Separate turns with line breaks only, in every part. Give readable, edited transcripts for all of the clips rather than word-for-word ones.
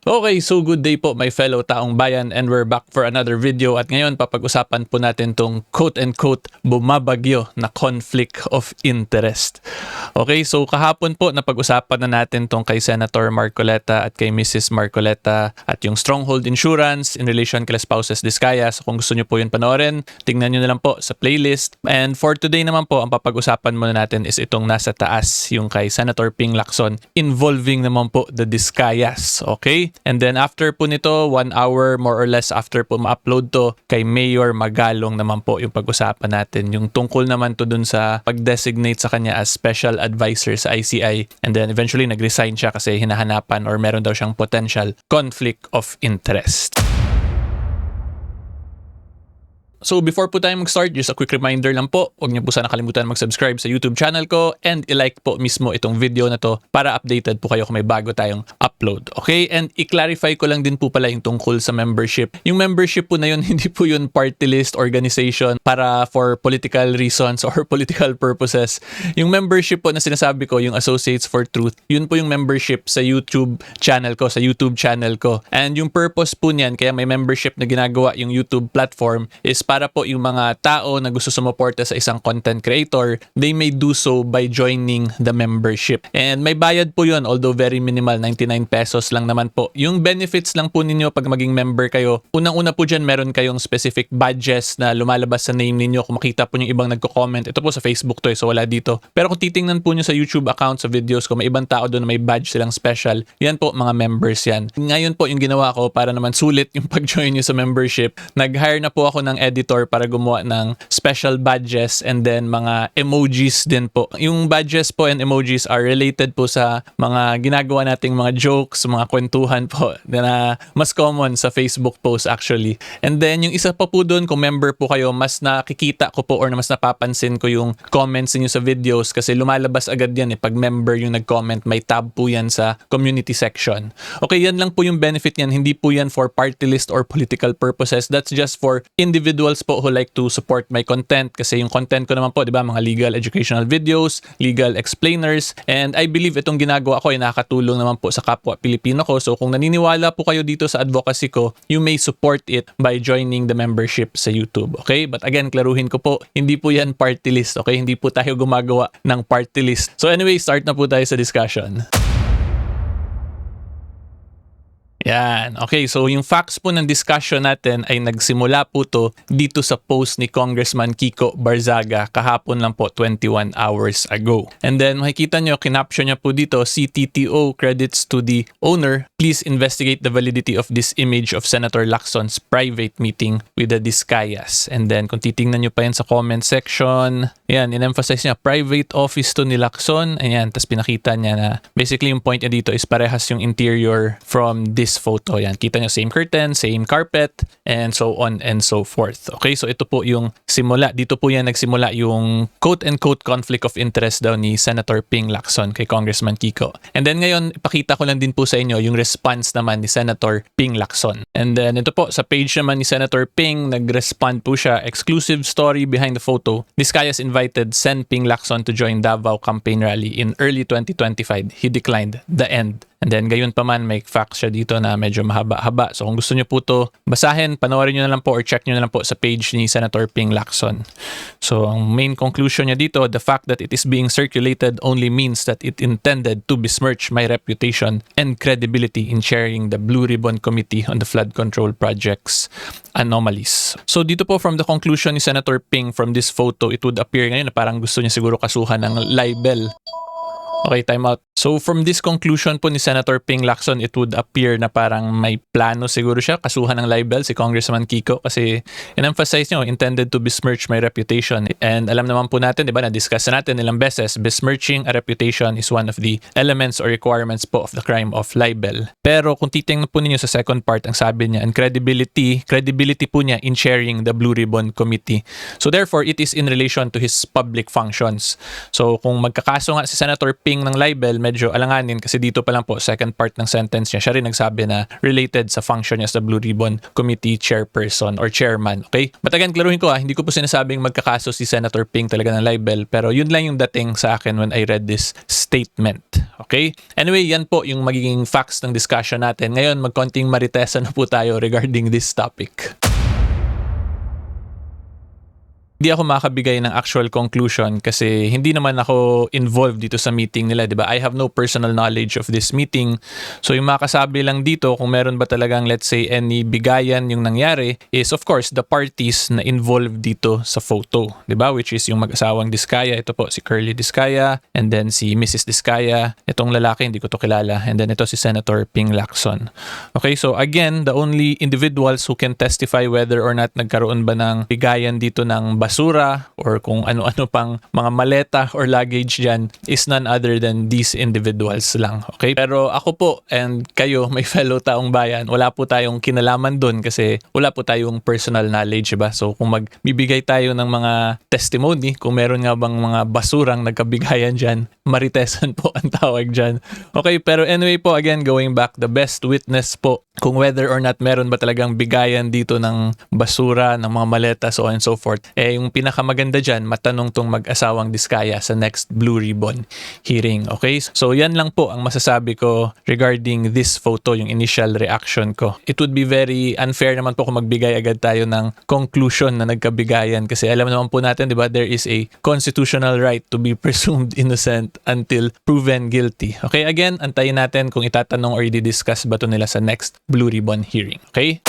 Okay, so good day po my fellow taong bayan, and we're back for another video, at ngayon papag-usapan po natin tong quote-unquote bumabagyo na conflict of interest. Okay, so kahapon po napag-usapan na natin tong kay Senator Marcoleta at kay Mrs. Marcoleta at yung Stronghold Insurance in relation kay Spouses Discaya. So kung gusto nyo po yun panoorin, tingnan nyo na lang po sa playlist. And for today naman po, ang papag-usapan muna natin is itong nasa taas, yung kay Senator Ping Lacson, involving naman po the Discayas. Okay? And then after po nito, 1 hour more or less after po ma-upload to, kay Mayor Magalong naman po yung pag-usapan natin. Yung tungkol naman to dun sa pag-designate sa kanya as special advisor sa ICI. And then eventually nag-resign siya kasi hinahanapan or meron daw siyang potential conflict of interest. So before po tayo mag-start, just a quick reminder lang po, huwag niyo po sana kalimutan mag-subscribe sa YouTube channel ko and i-like po mismo itong video na to para updated po kayo kung may bago tayong upload. Okay? And i-clarify ko lang din po pala yung tungkol sa membership. Yung membership po na yun, hindi po yun party list organization para for political reasons or political purposes. Yung membership po na sinasabi ko, yung Associates for Truth, yun po yung membership sa YouTube channel ko, And yung purpose po niyan, kaya may membership na ginagawa yung YouTube platform, is para po yung mga tao na gusto sumuporta sa isang content creator, they may do so by joining the membership. And may bayad po yun, although very minimal, 99 pesos lang naman po. Yung benefits lang po ninyo pag maging member kayo, unang-una po dyan, meron kayong specific badges na lumalabas sa name ninyo. Kung makita po yung ibang nagko-comment, ito po sa Facebook to, so wala dito. Pero kung titingnan po nyo sa YouTube account, sa videos, kung may ibang tao doon na may badge silang special, yan po, mga members yan. Ngayon po, yung ginawa ko para naman sulit yung pag-join nyo sa membership, nag-hire na po ako ng editor para gumawa ng special badges and then mga emojis din po. Yung badges po and emojis are related po sa mga ginagawa nating mga jokes, mga kwentuhan po na mas common sa Facebook post actually. And then yung isa pa po doon, kung member po kayo, mas nakikita ko po or mas napapansin ko yung comments niyo sa videos kasi lumalabas agad yan pag member yung nag-comment, may tab po yan sa community section. Okay, yan lang po yung benefit yan. Hindi po yan for party list or political purposes. That's just for individuals po who like to support my content kasi yung content ko naman po, di ba, mga legal educational videos, legal explainers, and I believe itong ginagawa ko ay nakakatulong naman po sa kapwa Pilipino ko. So kung naniniwala po kayo dito sa advocacy ko, you may support it by joining the membership sa YouTube. Okay? But again, klaruhin ko po, hindi po yan party list. Okay? Hindi po tayo gumagawa ng party list. So anyway, start na po tayo sa discussion. Yan. Okay, so yung facts po ng discussion natin ay nagsimula po to dito sa post ni Congressman Kiko Barzaga kahapon lang po, 21 hours ago. And then makikita nyo, kinaption niya po dito, CTTO credits to the owner. Please investigate the validity of this image of Senator Lacson's private meeting with the Discayas. And then kung titingnan nyo pa yan sa comment section, yan, in-emphasize niya, private office to ni Lacson. Ayan, tapos pinakita niya na basically yung point niya dito is parehas yung interior from this photo. Yan, kita nyo, same curtain, same carpet, and so on and so forth. Okay, so ito po yung simula. Dito po yan nagsimula yung quote-unquote conflict of interest daw ni Senator Ping Lacson kay Congressman Kiko. And then ngayon, ipakita ko lang din po sa inyo yung response naman ni Senator Ping Lacson. And then ito po, sa page naman ni Senator Ping, nag-respond po siya, exclusive story behind the photo. Discayas invited Sen Ping Lacson to join Davao campaign rally in early 2025. He declined. The end. And then gayon pa man, may facts siya dito na medyo mahaba-haba. So kung gusto nyo po to basahin, panoorin nyo na lang po or check nyo na lang po sa page ni Senator Ping Lacson. So ang main conclusion niya dito, the fact that it is being circulated only means that it intended to besmirch my reputation and credibility in chairing the Blue Ribbon Committee on the Flood Control Project's anomalies. So dito po, from the conclusion ni Senator Ping from this photo, it would appear ngayon na parang gusto niya siguro kasuhan ng libel. Okay, time out. So from this conclusion po ni Senator Ping Lacson, it would appear na parang may plano siguro siya kasuhan ng libel si Congressman Kiko kasi in-emphasize niyo, intended to besmirch my reputation. And alam naman po natin, di ba, na-discuss natin ilang beses, besmirching a reputation is one of the elements or requirements po of the crime of libel. Pero kung titingnan po ninyo sa second part, ang sabi niya, and credibility po niya in chairing the Blue Ribbon Committee. So therefore, it is in relation to his public functions. So kung magkakaso nga si Senator Ping reading ng libel, medyo alanganin kasi dito pa lang po, second part ng sentence niya, siya rin nagsabi na related sa function niya as the Blue Ribbon Committee chairperson or chairman. Okay? But again, klaruhin ko hindi ko po sinasabing magkakaso si Senator Ping talaga ng libel, pero yun lang yung dating sa akin when I read this statement. Okay? Anyway, yan po yung magiging facts ng discussion natin. Ngayon, magkonting maritesa na po tayo regarding this topic. Hindi ako makabigay ng actual conclusion kasi hindi naman ako involved dito sa meeting nila, di ba? I have no personal knowledge of this meeting. So yung makasabi lang dito kung meron ba talagang, let's say, any bigayan yung nangyari is of course the parties na involved dito sa photo, di ba? Which is yung mag-asawang Diskaya, ito po si Curly Diskaya, and then si Mrs. Diskaya, itong lalaki hindi ko to kilala, and then ito si Senator Ping Lacson. Okay, so again, the only individuals who can testify whether or not nagkaroon ba ng bigayan dito ng basura or kung ano-ano pang mga maleta or luggage dyan is none other than these individuals lang. Okay? Pero ako po and kayo, may fellow taong bayan, wala po tayong kinalaman dun kasi wala po tayong personal knowledge, ba? So kung magbibigay tayo ng mga testimony, kung meron nga bang mga basurang nagkabigayan dyan, maritesan po ang tawag dyan. Okay, pero anyway po, again, going back, the best witness po kung whether or not meron ba talagang bigayan dito ng basura, ng mga maleta, so on and so forth, yung pinakamaganda dyan, matanong tong mag-asawang Diskaya sa next Blue Ribbon hearing. Okay? So yan lang po ang masasabi ko regarding this photo, yung initial reaction ko. It would be very unfair naman po kung magbigay agad tayo ng conclusion na nagkabigayan kasi alam naman po natin, di ba, there is a constitutional right to be presumed innocent until proven guilty. Okay? Again, antayin natin kung itatanong or i-discuss ba to nila sa next Blue Ribbon hearing. Okay?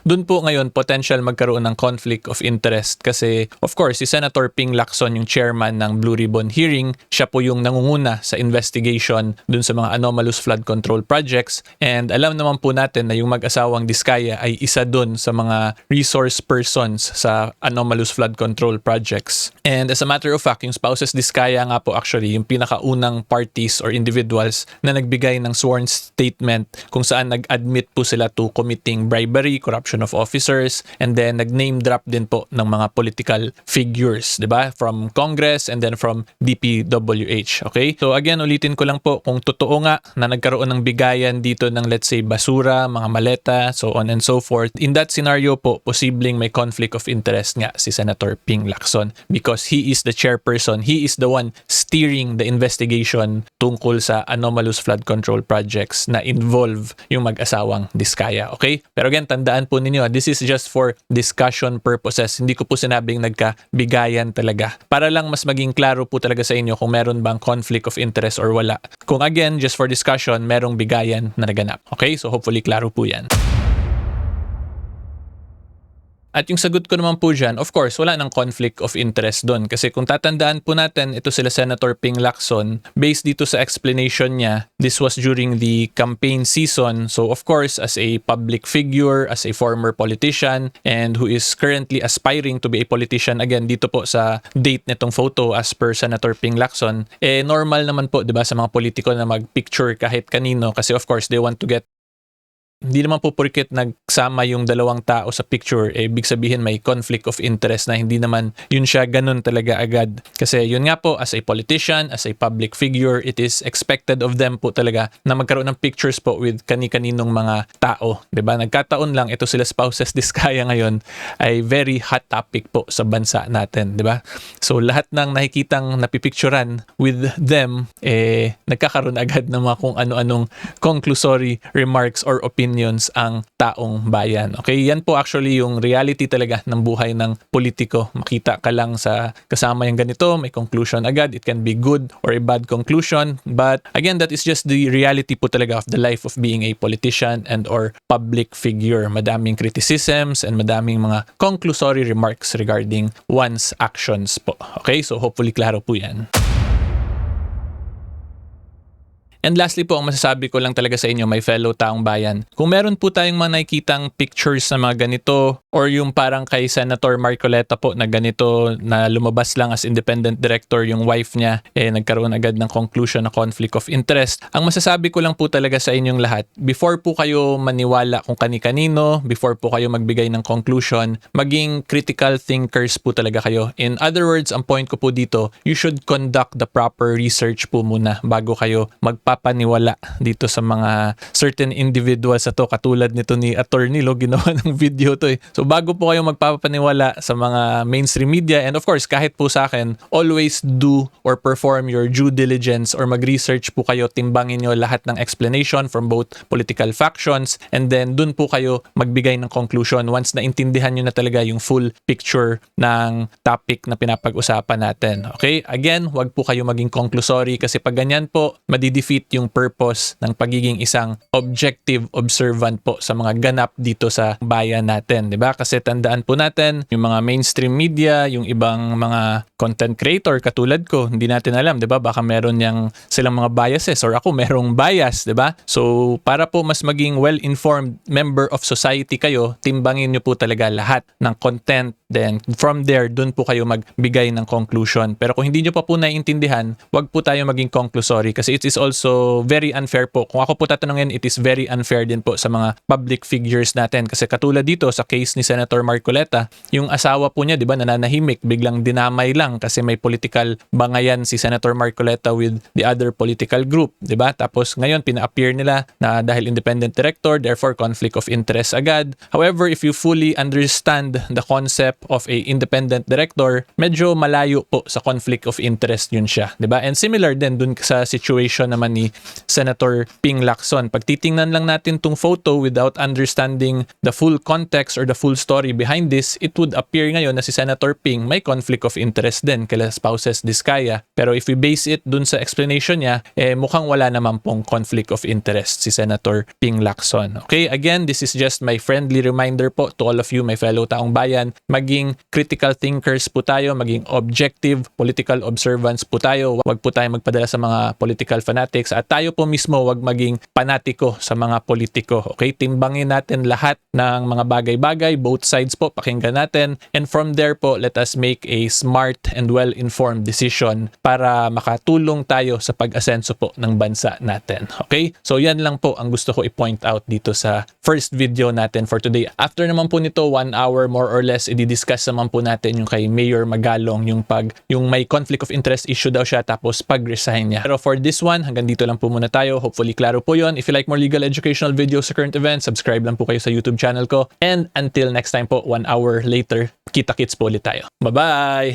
Doon po ngayon potential magkaroon ng conflict of interest kasi of course si Senator Ping Lacson yung chairman ng Blue Ribbon hearing, siya po yung nangunguna sa investigation dun sa mga anomalous flood control projects and alam naman po natin na yung mag-asawang Diskaya ay isa dun sa mga resource persons sa anomalous flood control projects. And as a matter of fact, yung spouses Diskaya nga po actually yung pinakaunang parties or individuals na nagbigay ng sworn statement kung saan nag-admit po sila to committing bribery, corruption of officers, and then nag-name drop din po ng mga political figures, 'di ba? From Congress and then from DPWH. Okay? So again, ulitin ko lang po kung totoo nga na nagkaroon ng bigayan dito ng let's say basura, mga maleta, so on and so forth. In that scenario po, posibleng may conflict of interest nga si Senator Ping Lacson because he is the chairperson, he is the one steering the investigation tungkol sa anomalous flood control projects na involve yung mag-asawang Diskaya. Okay? Pero again, tandaan po ninyo, this is just for discussion purposes. Hindi ko po sinabing nagkabigayan talaga. Para lang mas maging klaro po talaga sa inyo kung meron bang conflict of interest or wala. Kung again, just for discussion, merong bigayan na naganap. Okay? So hopefully klaro po yan. At yung sagot ko naman po dyan, of course, wala nang conflict of interest doon. Kasi kung tatandaan po natin, ito sila Senator Ping Lacson, based dito sa explanation niya, this was during the campaign season. So of course, as a public figure, as a former politician, and who is currently aspiring to be a politician, again, dito po sa date nitong photo as per Senator Ping Lacson, normal naman po, di ba, sa mga politiko na mag-picture kahit kanino. Kasi of course, they want to get hindi naman po porket nagsama yung dalawang tao sa picture, ibig sabihin may conflict of interest na hindi naman yun siya ganun talaga agad. Kasi yun nga po, as a politician, as a public figure, it is expected of them po talaga na magkaroon ng pictures po with kani-kaninong mga tao. Diba? Nagkataon lang, ito sila spouses Diskaya ngayon ay very hot topic po sa bansa natin. Diba? So lahat ng nakikitang napipicturan with them, nagkakaroon agad ng mga kung ano-anong conclusory remarks or opinions ang taong bayan. Okay, yan po actually yung reality talaga ng buhay ng politiko. Makita ka lang sa kasama yung ganito, may conclusion agad. It can be good or a bad conclusion. But again, that is just the reality po talaga of the life of being a politician and or public figure. Madaming criticisms and madaming mga conclusory remarks regarding one's actions po. Okay, so hopefully klaro po yan. And lastly po, ang masasabi ko lang talaga sa inyo, my fellow taong bayan, kung meron po tayong mga nakikitang pictures na mga ganito or yung parang kay Senator Marcoleta po na ganito na lumabas lang as independent director yung wife niya, nagkaroon agad ng conclusion na conflict of interest. Ang masasabi ko lang po talaga sa inyong lahat, before po kayo maniwala kung kani-kanino, before po kayo magbigay ng conclusion, maging critical thinkers po talaga kayo. In other words, ang point ko po dito, you should conduct the proper research po muna bago kayo magpapaniwala dito sa mga certain individuals na to, katulad nito ni Attorney Lo, ginawa ng video to. So bago po kayo magpapaniwala sa mga mainstream media, and of course kahit po sa akin, always do or perform your due diligence or mag-research po kayo, timbangin nyo lahat ng explanation from both political factions, and then dun po kayo magbigay ng conclusion once na intindihan nyo na talaga yung full picture ng topic na pinapag-usapan natin. Okay? Again, wag po kayo maging conclusory kasi pag ganyan po, madidefeat yung purpose ng pagiging isang objective observant po sa mga ganap dito sa bayan natin, 'di ba? Kasi tandaan po natin, yung mga mainstream media, yung ibang mga content creator katulad ko, hindi natin alam, 'di ba? Baka meron yang silang mga biases or ako merong bias, 'di ba? So, para po mas maging well-informed member of society kayo, timbangin niyo po talaga lahat ng content. Then from there, dun po kayo magbigay ng conclusion. Pero kung hindi nyo pa po naiintindihan, wag po tayo maging conclusory kasi it is also very unfair po. Kung ako po tatanungin, it is very unfair din po sa mga public figures natin. Kasi katulad dito sa case ni Senator Marcoleta, yung asawa po niya, di ba, nananahimik, biglang dinamay lang kasi may political bangayan si Senator Marcoleta with the other political group, di ba? Tapos ngayon, pina-appear nila na dahil independent director, therefore conflict of interest agad. However, if you fully understand the concept of a independent director, medyo malayo po sa conflict of interest yun siya, 'di ba? And similar din dun sa situation naman ni Senator Ping Lacson. Pag titingnan lang natin tong photo without understanding the full context or the full story behind this, it would appear ngayon na si Senator Ping may conflict of interest din kay spouses Diskaya. Pero if we base it dun sa explanation niya, mukhang wala naman pong conflict of interest si Senator Ping Lacson. Okay, again, this is just my friendly reminder po to all of you, my fellow taong bayan, maging critical thinkers po tayo, maging objective political observance po tayo. Wag po tayo magpadala sa mga political fanatics at tayo po mismo wag maging panatiko sa mga politiko. Okay? Timbangin natin lahat ng mga bagay-bagay, both sides po, pakinggan natin, and from there po, let us make a smart and well-informed decision para makatulong tayo sa pag-asenso po ng bansa natin. Okay? So yan lang po ang gusto ko i-point out dito sa first video natin for today. After naman po nito, 1 hour more or less, i-discuss naman po natin yung kay Mayor Magalong, yung may conflict of interest issue daw siya tapos pag-resign niya. Pero for this one, hanggang dito lang po muna tayo. Hopefully klaro po yun. If you like more legal educational videos sa current events, subscribe lang po kayo sa YouTube channel ko. And until next time po, 1 hour later, kita-kits po ulit tayo. Bye-bye!